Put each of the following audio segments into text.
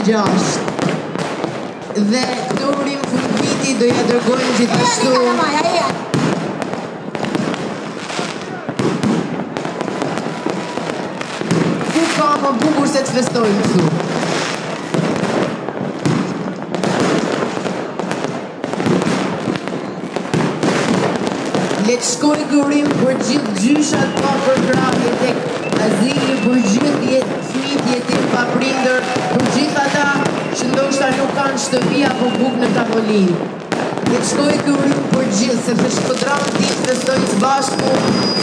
26. Dhe këtë urim fundviti do ja dërgojmë gjithashtu. Ku ka më bukur se të festojmë këtu? Le të shkoj kërim për gjithë gjyshat pa përkrahje tek azili, për gjithë fëmijët jetim pa prindër, për gjithë ata që ndoshta nuk kanë shtëpi apo bukë në tavolinë. Le të shkoj kërim për gjithë, sepse Shkodranë ti të festojnë së bashku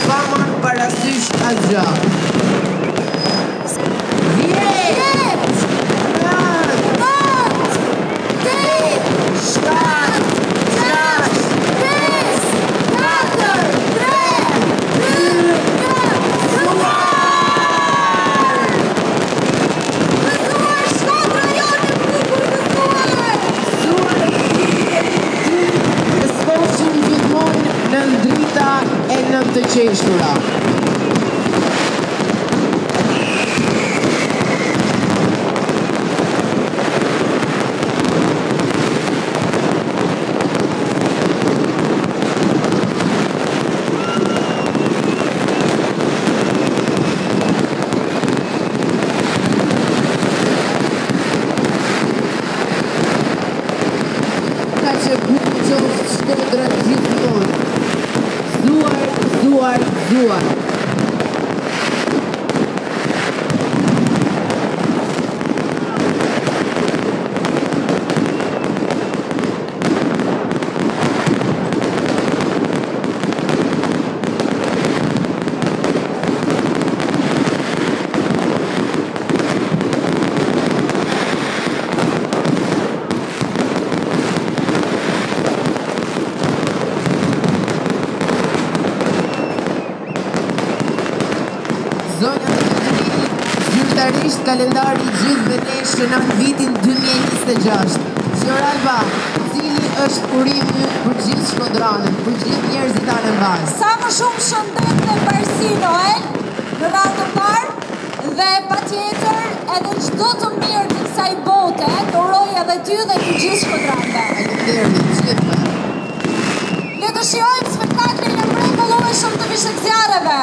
pa marrë parasysh asgjë. Të qeshtura. Ka që bukur qoftë Shkodra gjithmonë. Zuar. Zonja të Federini, zyrtarisht kalendari gjithë nesh që në vitin 2026. Signor Alba, cili është urimi për gjithë Shkodranën, për gjithë njerëzit anë në bazë? Sa më shumë shëndet dhe bërësi Noel në radhë të parë dhe patjetër edhe çdo të mirë të kësaj bote, të uroj edhe ty dhe të gjithë Shkodranëve. Faleminderit gjithë. Le të shijojmë spektaklin e mrekullueshëm të Vishekzjarëve.